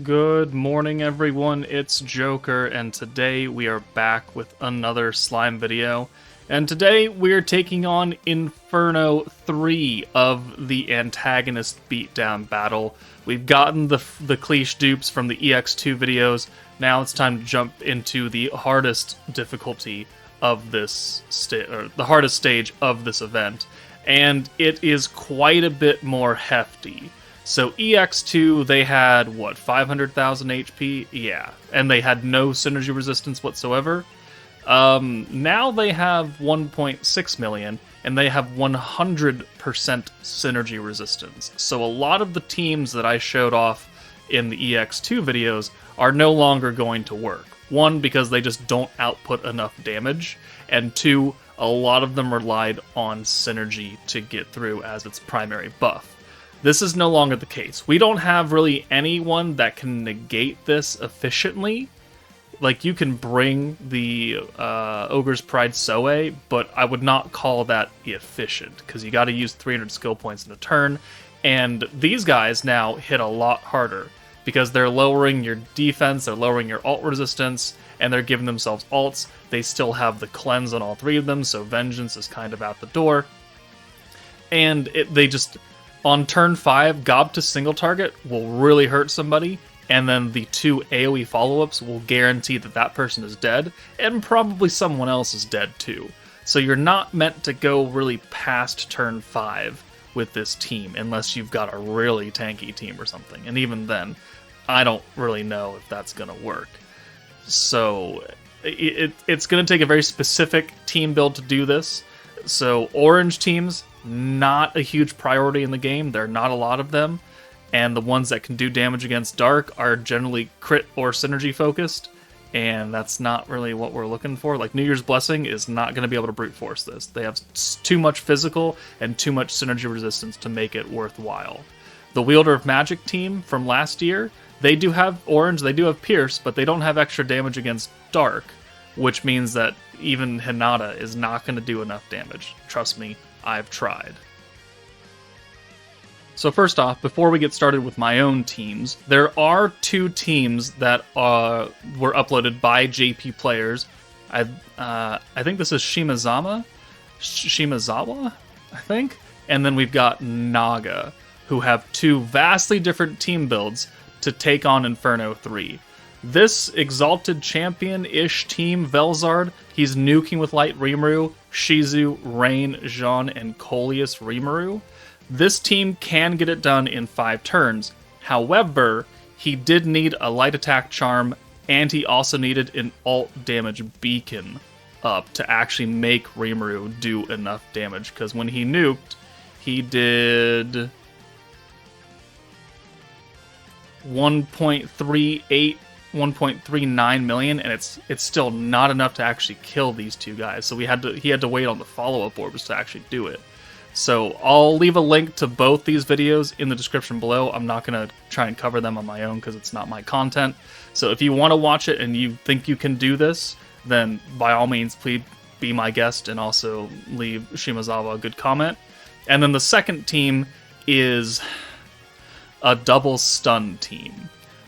Good morning, everyone. It's Joker, and today we are back with another slime video. And today we're taking on Inferno 3 of the Antagonist beatdown battle. We've gotten the cliche dupes from the EX2 videos. Now it's time to jump into the hardest difficulty of this the hardest stage of this event, and it is quite a bit more hefty. So EX2, they had, what, 500,000 HP? Yeah, and they had no synergy resistance whatsoever. Now they have 1.6 million, and they have 100% synergy resistance. So a lot of the teams that I showed off in the EX2 videos are no longer going to work. One, because they just don't output enough damage, and two, a lot of them relied on synergy to get through as its primary buff. This is no longer the case. We don't have really anyone that can negate this efficiently. Like, you can bring the Ogre's Pride Soe, but I would not call that efficient, because you gotta use 300 skill points in a turn, and these guys now hit a lot harder, because they're lowering your defense, they're lowering your ult resistance, and they're giving themselves ults. They still have the cleanse on all three of them, so Vengeance is kind of out the door. And they just... On turn 5, Gob to single target will really hurt somebody, and then the two AoE follow-ups will guarantee that that person is dead, and probably someone else is dead too. So you're not meant to go really past turn 5 with this team, unless you've got a really tanky team or something, and even then, I don't really know if that's going to work. So it's going to take a very specific team build to do this. So orange teams, not a huge priority in the game. There are not a lot of them, and the ones that can do damage against dark are generally crit or synergy focused, and that's not really what we're looking for. Like, New Year's Blessing is not going to be able to brute force this. They have too much physical and too much synergy resistance to make it worthwhile. The Wielder of Magic team from last year, they do have orange, they do have pierce, but they don't have extra damage against dark, which means that even Hinata is not going to do enough damage. Trust me, I've tried. So first off, before we get started with my own teams, there are two teams that were uploaded by JP players. I think this is Shimazawa, I think? And then we've got Naga, who have two vastly different team builds to take on Inferno 3. This Exalted Champion-ish team, Velzard, he's nuking with Light Rimuru, Shizu, Rain, Jean, and Coleus Rimuru. This team can get it done in 5 turns. However, he did need a Light Attack Charm, and he also needed an ult damage beacon up to actually make Rimuru do enough damage, because when he nuked, he did 1.39 million, and it's still not enough to actually kill these two guys. So he had to wait on the follow-up orbs to actually do it. So I'll leave a link to both these videos in the description below. I'm not going to try and cover them on my own because it's not my content. So if you want to watch it and you think you can do this, then by all means, please be my guest and also leave Shimazawa a good comment. And then the second team is a double stun team.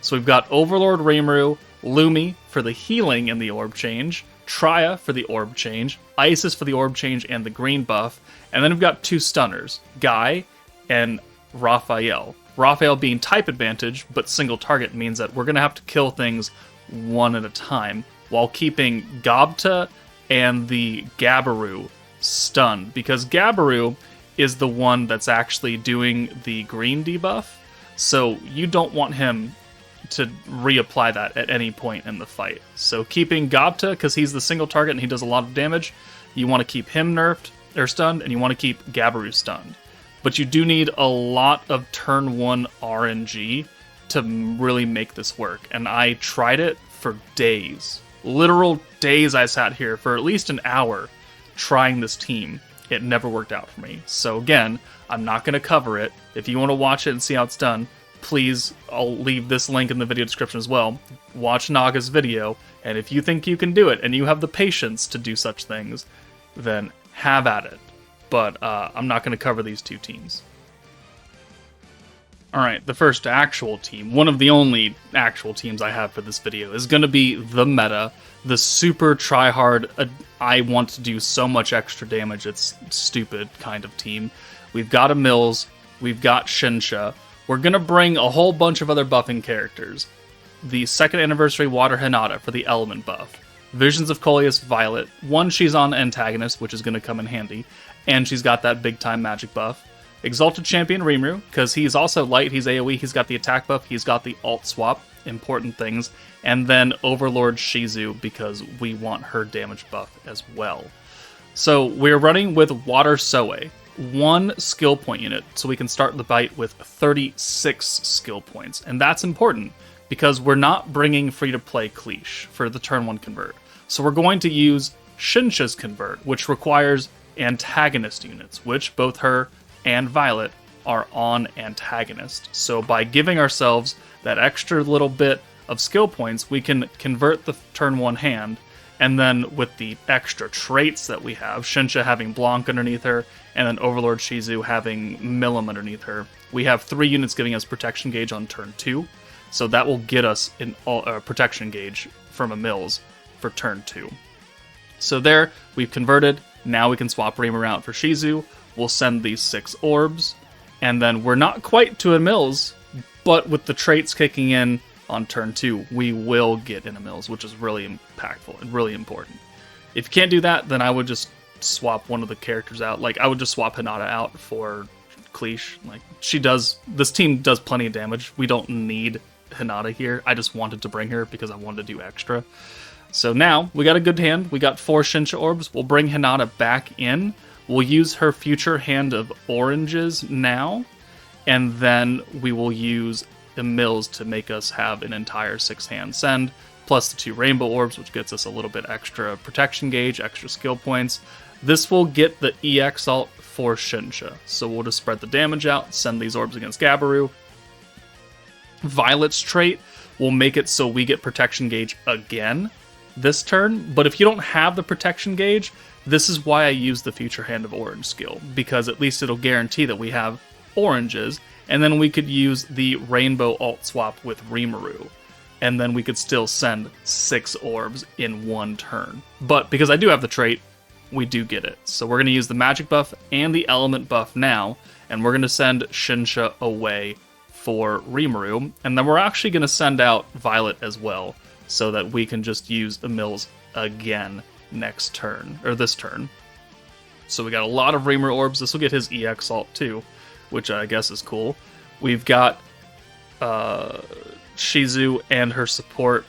So we've got Overlord Rimuru, Lumi for the healing and the orb change, Trya for the orb change, Isis for the orb change and the green buff, and then we've got two stunners, Guy and Raphael. Raphael being type advantage, but single target means that we're going to have to kill things one at a time, while keeping Gobta and the Gabiru stunned, because Gabiru is the one that's actually doing the green debuff, so you don't want him to reapply that at any point in the fight. So keeping Gobta, because he's the single target and he does a lot of damage, you want to keep him nerfed or stunned, and you want to keep Gabiru stunned. But you do need a lot of turn 1 RNG to really make this work, and I tried it for days. Literal days I sat here for at least an hour trying this team. It never worked out for me. So again, I'm not going to cover it. If you want to watch it and see how it's done, please, I'll leave this link in the video description as well. Watch Naga's video, and if you think you can do it, and you have the patience to do such things, then have at it. But I'm not going to cover these two teams. Alright, the first actual team, one of the only actual teams I have for this video, is going to be the meta, the super tryhard, I want to do so much extra damage, it's stupid kind of team. We've got a Mills, we've got Shinsha, we're going to bring a whole bunch of other buffing characters. The second anniversary Water Hinata for the element buff. Visions of Coleus Violet, one she's on Antagonist, which is going to come in handy, and she's got that big time magic buff. Exalted Champion Rimuru, because he's also light, he's AoE, he's got the attack buff, he's got the alt swap, important things. And then Overlord Shizu, because we want her damage buff as well. So we're running with Water Soe, one skill point unit, so we can start the bite with 36 skill points. And that's important, because we're not bringing free-to-play Cleash for the turn 1 convert. So we're going to use Shinsha's convert, which requires Antagonist units, which both her and Violet are on Antagonist. So by giving ourselves that extra little bit of skill points, we can convert the turn 1 hand, and then with the extra traits that we have, Shinsha having Blanc underneath her, and then Overlord Shizu having Milim underneath her, we have 3 units giving us protection gauge on turn 2, so that will get us an protection gauge from a Mills for turn 2. So there, we've converted, now we can swap Rimuru out for Shizu. We'll send these 6 orbs, and then we're not quite to a Mills, but with the traits kicking in on turn 2, we will get in a Mills, which is really impactful and really important. If you can't do that, then I would just swap one of the characters out. Like, I would just swap Hinata out for Cleash. Like, this team does plenty of damage. We don't need Hinata here. I just wanted to bring her because I wanted to do extra. So now, we got a good hand. We got 4 Shinsha orbs. We'll bring Hinata back in. We'll use her future hand of oranges now, and then we will use the Mills to make us have an entire 6-hand send, plus the 2 rainbow orbs, which gets us a little bit extra protection gauge, extra skill points. This will get the EX alt for Shinsha, so we'll just spread the damage out, send these orbs against Gabiru. Violet's trait will make it so we get protection gauge again this turn, but if you don't have the protection gauge, this is why I use the Future Hand of Orange skill, because at least it'll guarantee that we have oranges, and then we could use the Rainbow alt swap with Rimuru, and then we could still send 6 orbs in one turn. But because I do have the trait, we do get it. So we're going to use the magic buff and the element buff now, and we're going to send Shinsha away for Rimuru, and then we're actually going to send out Violet as well, so that we can just use the Mills again next turn, or this turn. So we got a lot of Rimuru orbs. This will get his EX alt too, which I guess is cool. We've got Shizu and her support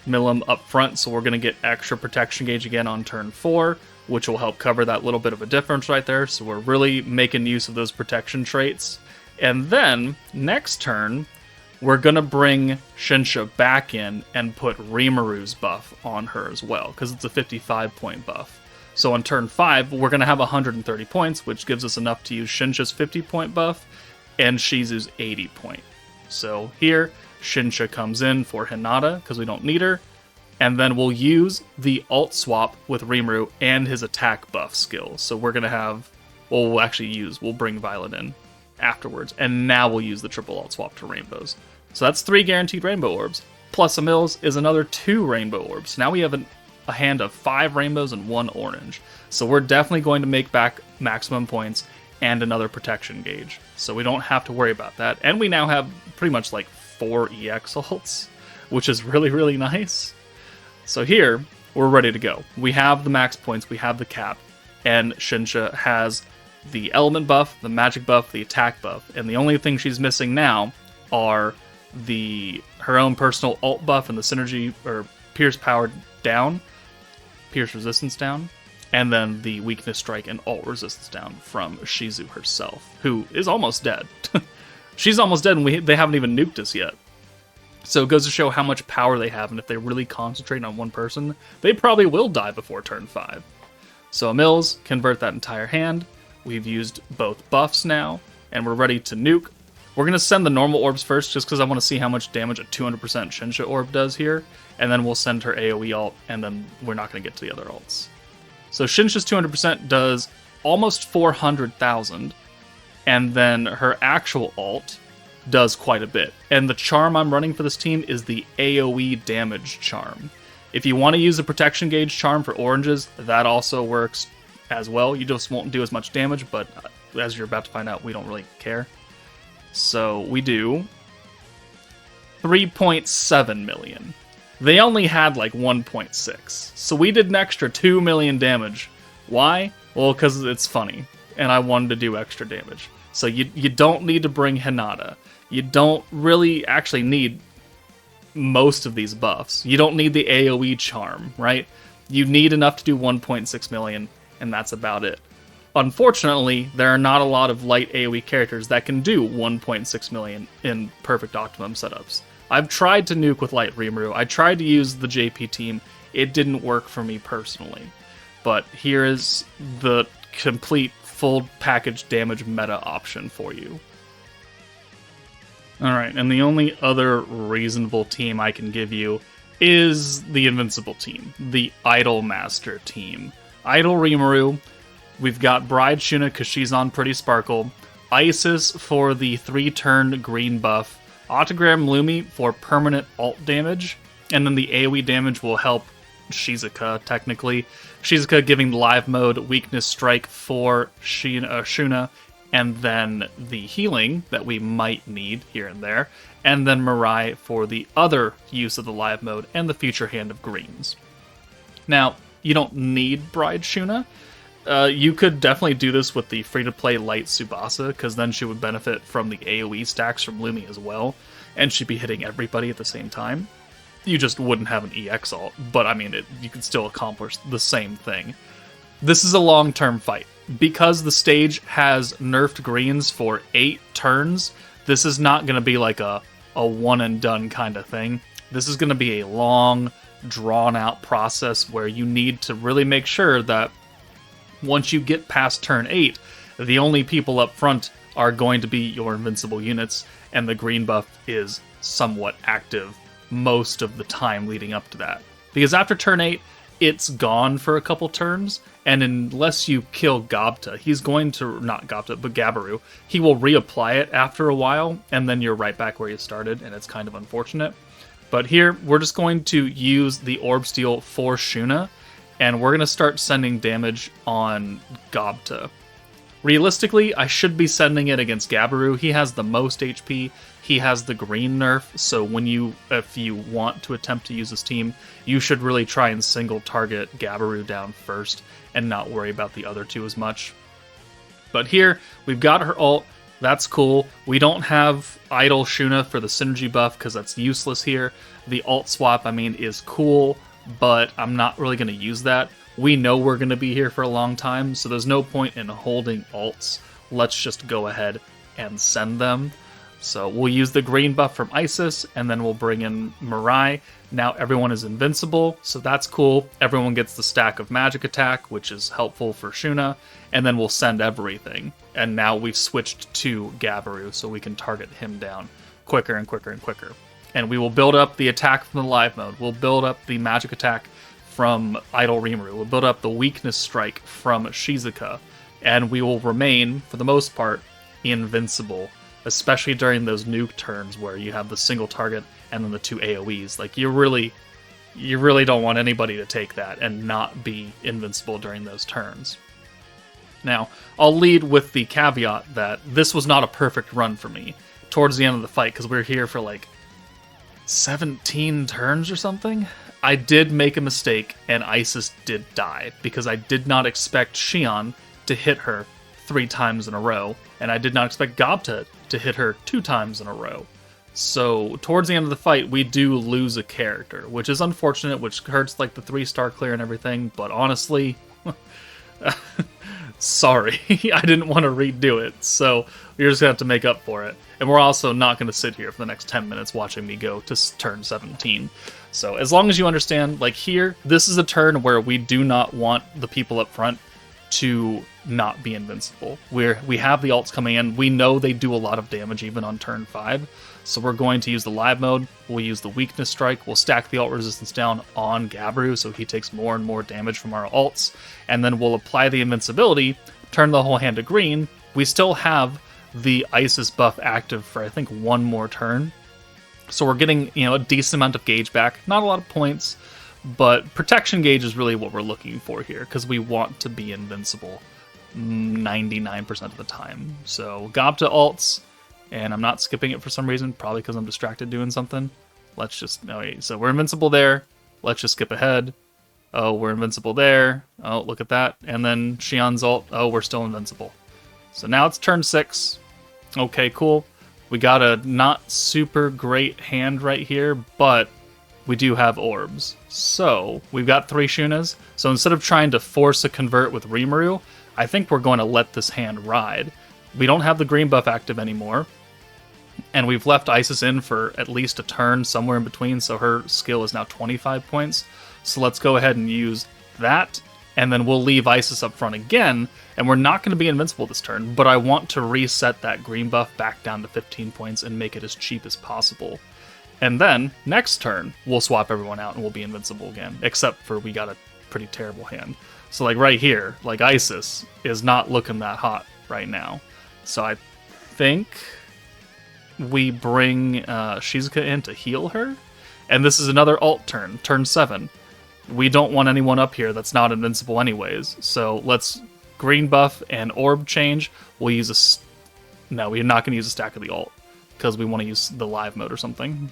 Milim up front, so we're going to get extra protection gauge again on turn 4, which will help cover that little bit of a difference right there. So we're really making use of those protection traits. And then, next turn, we're going to bring Shinsha back in and put Rimuru's buff on her as well, because it's a 55-point buff. So on turn 5, we're going to have 130 points, which gives us enough to use Shinsha's 50-point buff and Shizu's 80-point. So here, Shinsha comes in for Hinata, because we don't need her, and then we'll use the alt swap with Rimuru and his attack buff skill. So we're going to have, well, we'll bring Violet in afterwards, and now we'll use the triple alt swap to rainbows. So that's 3 guaranteed rainbow orbs, plus a Mills is another 2 rainbow orbs. Now we have a hand of 5 rainbows and 1 orange. So we're definitely going to make back maximum points and another protection gauge. So we don't have to worry about that. And we now have pretty much like 4 EX alts, which is really, really nice. So here, we're ready to go. We have the max points, we have the cap, and Shinsha has the element buff, the magic buff, the attack buff, and the only thing she's missing now are her own personal alt buff and the synergy, or Pierce power down, Pierce resistance down, and then the weakness strike and alt resistance down from Shizu herself, who is almost dead. She's almost dead, and they haven't even nuked us yet. So it goes to show how much power they have, and if they really concentrate on one person, they probably will die before turn 5. So a Mills, convert that entire hand. We've used both buffs now, and we're ready to nuke. We're going to send the normal orbs first, just because I want to see how much damage a 200% Shinsha orb does here, and then we'll send her AoE alt, and then we're not going to get to the other alts. So Shinsha's 200% does almost 400,000, and then her actual alt does quite a bit. And the charm I'm running for this team is the AoE damage charm. If you want to use a protection gauge charm for oranges, that also works as well. You just won't do as much damage, but as you're about to find out, we don't really care. So we do 3.7 million. They only had like 1.6. So we did an extra 2 million damage. Why? Well, because it's funny, and I wanted to do extra damage. So you don't need to bring Hinata. You don't really actually need most of these buffs. You don't need the AoE charm, right? You need enough to do 1.6 million, and that's about it. Unfortunately, there are not a lot of light AoE characters that can do 1.6 million in perfect optimum setups. I've tried to nuke with Light Rimuru. I tried to use the JP team. It didn't work for me personally. But here is the complete full package damage meta option for you. Alright, and the only other reasonable team I can give you is the Invincible team, the Idolmaster team. Idol Rimuru, we've got Bride Shuna because she's on Pretty Sparkle, Isis for the 3-turn green buff, Autogram Lumi for permanent alt damage, and then the AoE damage will help Shizuka, technically. Shizuka giving live mode, weakness strike for Shuna, and then the healing that we might need here and there, and then Mirai for the other use of the live mode and the future hand of greens. Now, you don't need Bride Shuna. You could definitely do this with the free-to-play Light Tsubasa, because then she would benefit from the AoE stacks from Lumi as well, and she'd be hitting everybody at the same time. You just wouldn't have an EX ult, but I mean, you could still accomplish the same thing. This is a long-term fight. Because the stage has nerfed greens for 8 turns, this is not going to be like a one-and-done kind of thing. This is going to be a long, drawn-out process where you need to really make sure that once you get past turn 8, the only people up front are going to be your invincible units, and the green buff is somewhat active most of the time leading up to that. Because after turn 8, it's gone for a couple turns, and unless you kill Gobta, he's going to, not Gobta, but Gabiru, he will reapply it after a while, and then you're right back where you started, and it's kind of unfortunate. But here, we're just going to use the Orb Steel for Shuna, and we're going to start sending damage on Gobta. Realistically, I should be sending it against Gabiru. He has the most HP, he has the green nerf, so if you want to attempt to use this team, you should really try and single target Gabiru down first, and not worry about the other two as much. But here, we've got her ult, that's cool. We don't have Idol Shuna for the synergy buff, because that's useless here. The ult swap, I mean, is cool, but I'm not really going to use that. We know we're going to be here for a long time, so there's no point in holding ults. Let's just go ahead and send them. So we'll use the green buff from Isis, and then we'll bring in Mirai. Now everyone is invincible, so that's cool. Everyone gets the stack of magic attack, which is helpful for Shuna, and then we'll send everything. And now we've switched to Gabiru, so we can target him down quicker and quicker and quicker. And we will build up the attack from the live mode. We'll build up the magic attack from Idol Rimuru. We'll build up the weakness strike from Shizuka. And we will remain, for the most part, invincible, especially during those nuke turns where you have the single target and then the 2 AoEs. Like, you really don't want anybody to take that and not be invincible during those turns. Now, I'll lead with the caveat that this was not a perfect run for me towards the end of the fight, because we were here for like 17 turns or something. I did make a mistake, and Isis did die, because I did not expect Xion to hit her 3 times in a row, and I did not expect Gobta to hit her 2 times in a row. So, towards the end of the fight, we do lose a character, which is unfortunate, which hurts like the 3-star clear and everything, but honestly, sorry, I didn't want to redo it, so we're just going to have to make up for it. And we're also not going to sit here for the next 10 minutes watching me go to turn 17. So as long as you understand, like here, this is a turn where we do not want the people up front to not be invincible. We have the ults coming in. We know they do a lot of damage even on turn 5. So we're going to use the live mode. We'll use the weakness strike. We'll stack the ult resistance down on Gabiru so he takes more and more damage from our ults. And then we'll apply the invincibility, turn the whole hand to green. We still have the Isis buff active for, I think, one more turn. So we're getting, a decent amount of gauge back. Not a lot of points, but protection gauge is really what we're looking for here, because we want to be invincible 99% of the time. So Gob to alts, and I'm not skipping it for some reason, probably because I'm distracted doing something. Let's just, so we're invincible there. Let's just skip ahead. Oh, we're invincible there. Oh, look at that. And then Shion's ult. Oh, we're still invincible. So now it's turn 6. Okay, cool. We got a not super great hand right here, but we do have orbs. So we've got 3 Shunas. So instead of trying to force a convert with Rimuru, I think we're going to let this hand ride. We don't have the green buff active anymore. And we've left Isis in for at least a turn somewhere in between, so her skill is now 25 points. So let's go ahead and use that, and then we'll leave Isis up front again, and we're not going to be invincible this turn, but I want to reset that green buff back down to 15 points and make it as cheap as possible. And then, next turn, we'll swap everyone out and we'll be invincible again, except for we got a pretty terrible hand. So like right here, like Isis is not looking that hot right now. So I think we bring Shizuka in to heal her, and this is another ult turn, turn 7. We don't want anyone up here that's not invincible anyways, so let's green buff and orb change. We'll use no, we're not going to use a stack of the ult, because we want to use the live mode or something.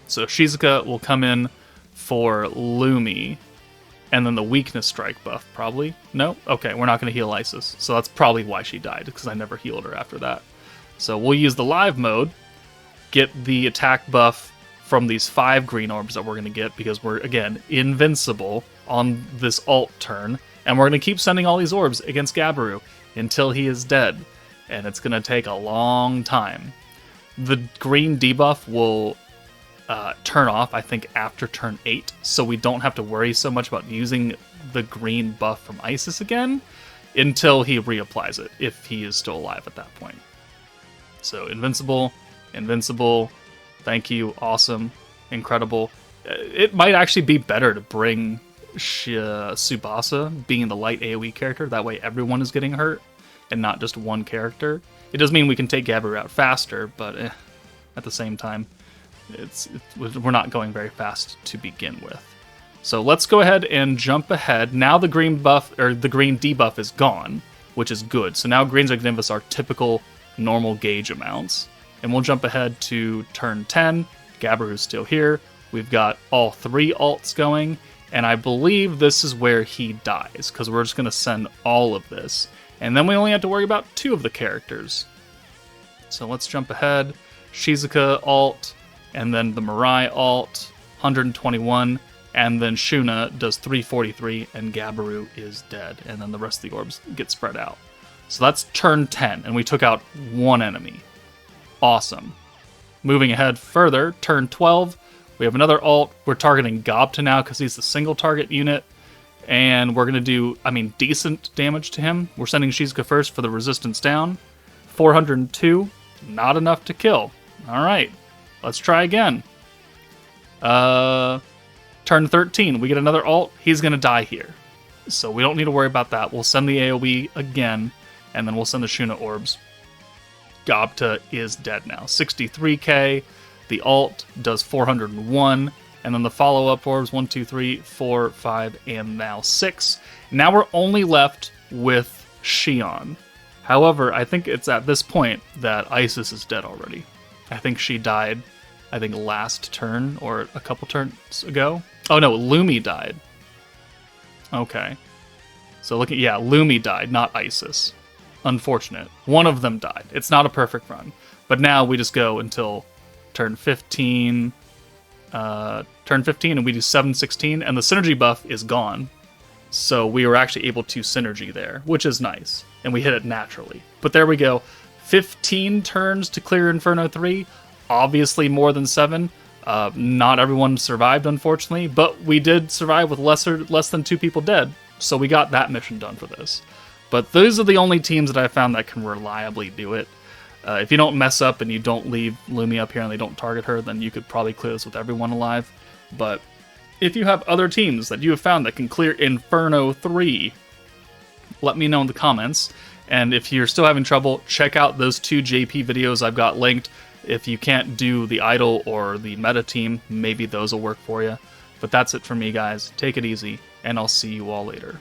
So Shizuka will come in for Lumi, and then the weakness strike buff, probably. No? Okay, we're not going to heal Isis, so that's probably why she died, because I never healed her after that. So we'll use the live mode, get the attack buff from these 5 green orbs that we're going to get, because we're, again, invincible on this ult turn, and we're going to keep sending all these orbs against Gabiru until he is dead, and it's going to take a long time. The green debuff will turn off, I think, after turn 8, so we don't have to worry so much about using the green buff from Isis again until he reapplies it, if he is still alive at that point. So invincible, thank you, awesome, incredible. It might actually be better to bring Tsubasa being the light AoE character, that way everyone is getting hurt and not just one character. It does mean we can take Gabiru out faster, but at the same time, we're not going very fast to begin with. So let's go ahead and jump ahead. Now the green buff, or the green debuff is gone, which is good. So now greens are going to give us our typical normal gauge amounts. And we'll jump ahead to turn 10. Gabiru's still here. We've got all 3 ults going, and I believe this is where he dies, because we're just going to send all of this. And then we only have to worry about 2 of the characters. So let's jump ahead. Shizuka ult, and then the Mirai ult, 121, and then Shuna does 343, and Gabiru is dead. And then the rest of the orbs get spread out. So that's turn 10, and we took out 1 enemy. Awesome. Moving ahead further, turn 12, we have another ult. We're targeting Gobta now because he's the single target unit, and we're going to do, decent damage to him. We're sending Shizuka first for the resistance down. 402, not enough to kill. Alright, let's try again. Turn 13, we get another ult. He's going to die here, so we don't need to worry about that. We'll send the AoE again, and then we'll send the Shuna orbs. Gobta is dead now. 63k. The ult does 401. And then the follow-up orbs, 1, 2, 3, 4, 5, and now 6. Now we're only left with Shion. However, I think it's at this point that Isis is dead already. I think she died, last turn or a couple turns ago. Oh no, Lumi died. Okay. So look at, Lumi died, not Isis. Unfortunate. One of them died. It's not a perfect run. But now we just go until turn 15. And we do 716, and the synergy buff is gone. So we were actually able to synergy there, which is nice. And we hit it naturally. But there we go. 15 turns to clear Inferno 3. Obviously more than 7. Not everyone survived, unfortunately. But we did survive with less than 2 people dead. So we got that mission done for this. But those are the only teams that I found that can reliably do it. If you don't mess up and you don't leave Lumi up here and they don't target her, then you could probably clear this with everyone alive. But if you have other teams that you have found that can clear Inferno 3, let me know in the comments. And if you're still having trouble, check out those 2 JP videos I've got linked. If you can't do the idol or the meta team, maybe those will work for you. But that's it for me, guys. Take it easy, and I'll see you all later.